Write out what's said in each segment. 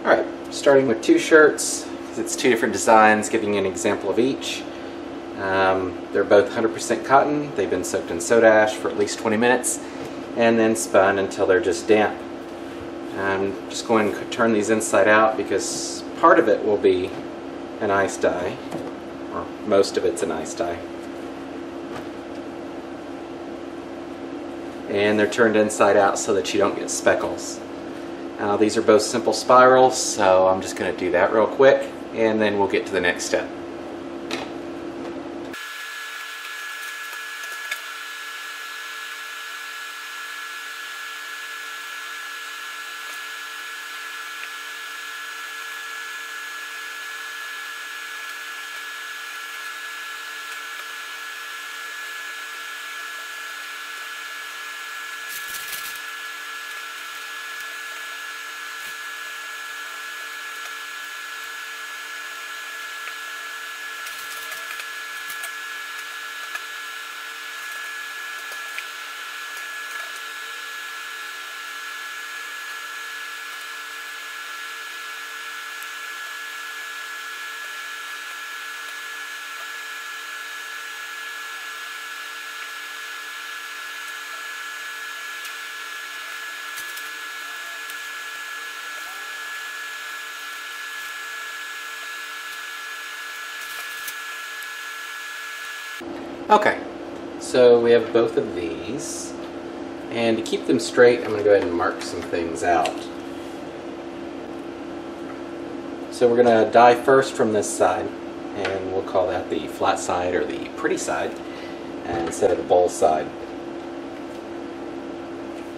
Alright, starting with two shirts, because it's two different designs, giving you an example of each. They're both 100% cotton. They've been soaked in soda ash for at least 20 minutes and then spun until they're just damp. I'm just going to turn these inside out because part of it will be an ice dye, or most of it's an ice dye. And they're turned inside out so that you don't get speckles. These are both simple spirals, so I'm just going to do that real quick and then we'll get to the next step. Okay, so we have both of these, and to keep them straight I'm going to go ahead and mark some things out. So we're going to dye first from this side, and we'll call that the flat side or the pretty side instead of the bowl side.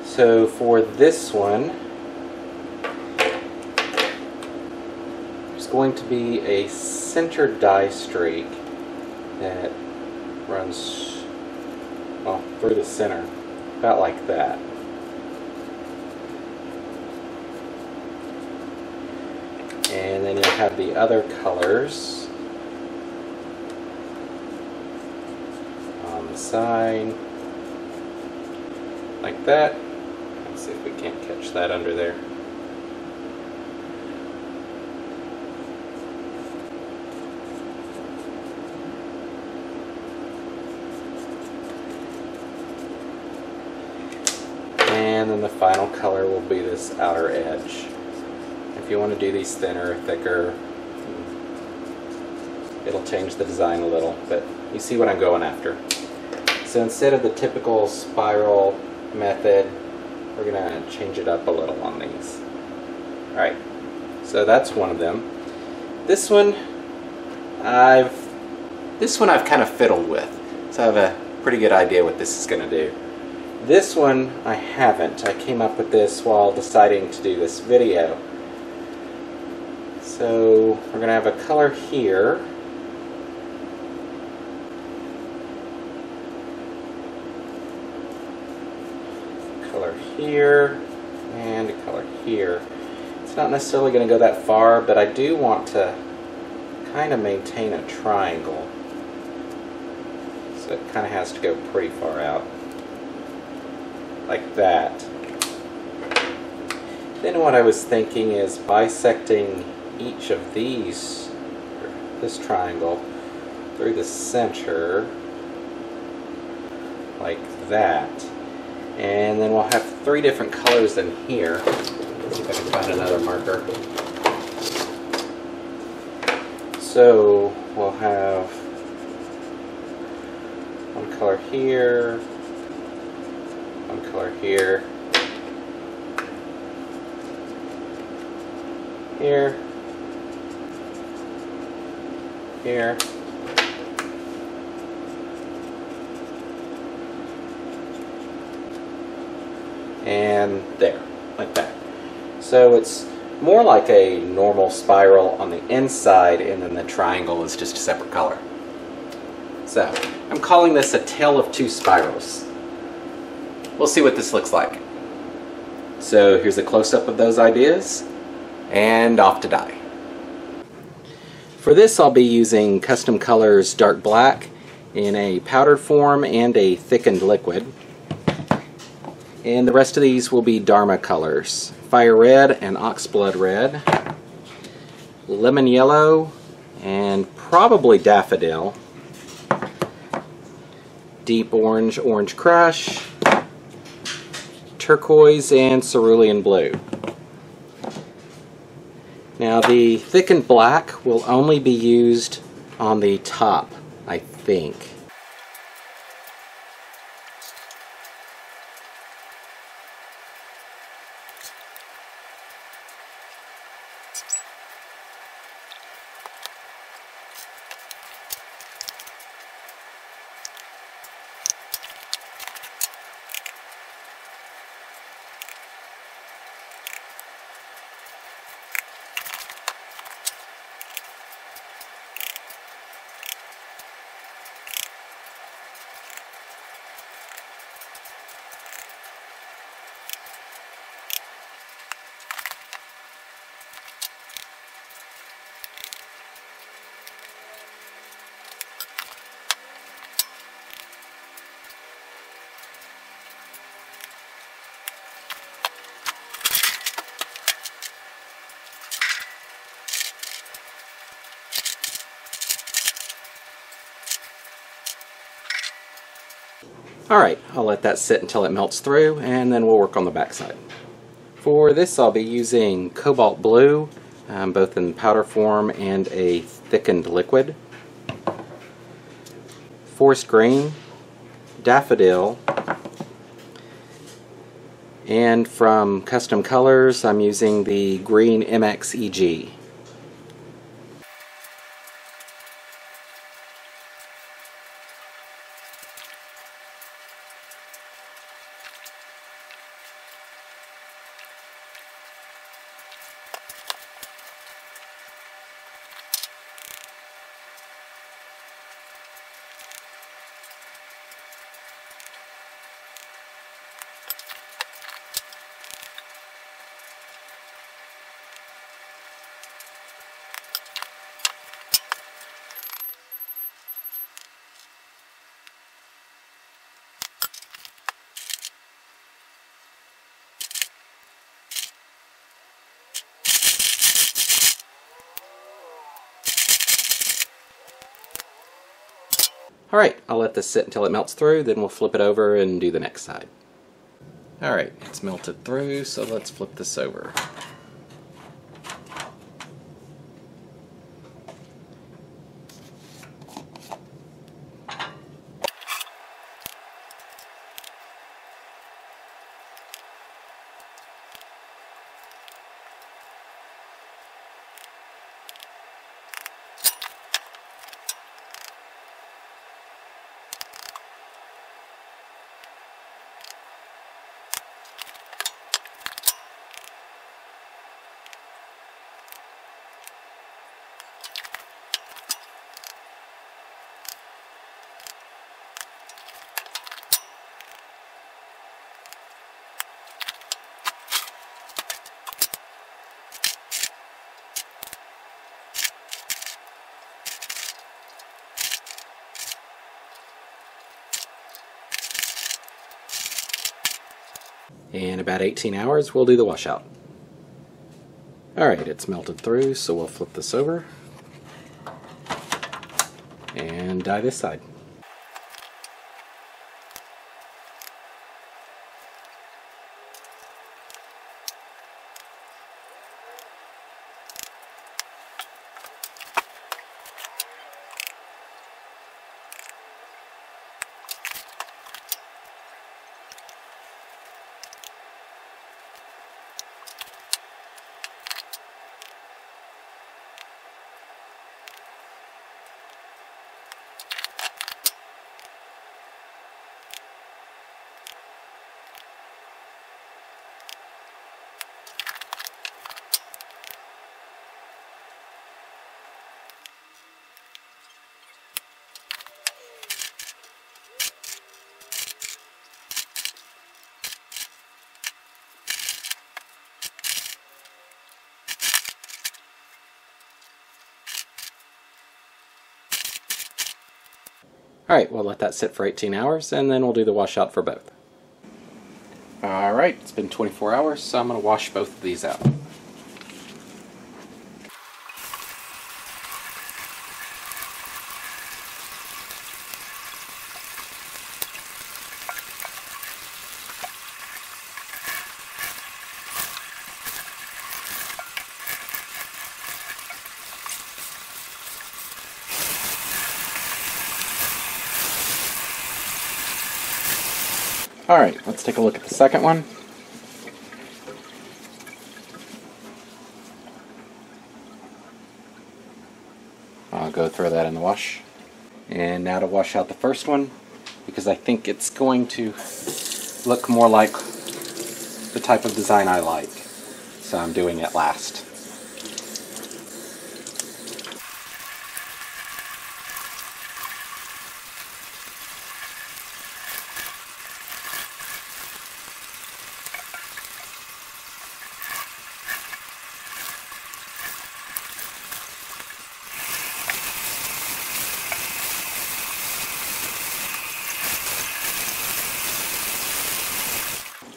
So for this one, there's going to be a center dye streak that runs through the center, about like that. And then you'll have the other colors on the side, like that. Let's see if we can't catch that under there. And then the final color will be this outer edge. If you want to do these thinner, thicker, it'll change the design a little, but you see what I'm going after. So instead of the typical spiral method, we're going to change it up a little on these. Alright, so that's one of them. This one I've kind of fiddled with, so I have a pretty good idea what this is going to do. This one I haven't. I came up with this while deciding to do this video. So we're going to have a color here. Color here, and a color here. It's not necessarily going to go that far, but I do want to kind of maintain a triangle. So it kind of has to go pretty far out. Like that. Then what I was thinking is bisecting each of these, this triangle, through the center, like that. And then we'll have three different colors in here. Let's see if I can find another marker. So we'll have one color here, one color here, here, here, and there, like that. So it's more like a normal spiral on the inside, and then the triangle is just a separate color. So I'm calling this a tale of two spirals. We'll see what this looks like. So here's a close-up of those ideas, and off to dye. For this I'll be using Custom Colors Dark Black in a powdered form and a thickened liquid. And the rest of these will be Dharma colors, Fire Red and Oxblood Red. lemon yellow and probably daffodil, deep orange, orange crush, turquoise, and cerulean blue. Now the thickened black will only be used on the top, I think. Alright, I'll let that sit until it melts through, and then we'll work on the back side. For this I'll be using cobalt blue, both in powder form and a thickened liquid, forest green, daffodil, and from Custom Colors I'm using the green MXEG. Alright, I'll let this sit until it melts through, then we'll flip it over and do the next side. Alright, it's melted through, so let's flip this over. In about 18 hours, we'll do the washout. Alright, it's melted through, so we'll flip this over and dye this side. Alright, we'll let that sit for 18 hours and then we'll do the washout for both. Alright, it's been 24 hours, so I'm going to wash both of these out. Alright, let's take a look at the second one. I'll go throw that in the wash. And now to wash out the first one, because I think it's going to look more like the type of design I like. So I'm doing it last.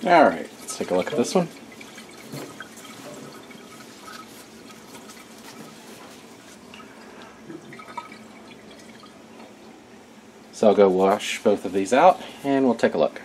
Alright, let's take a look at this one. So I'll go wash both of these out and we'll take a look.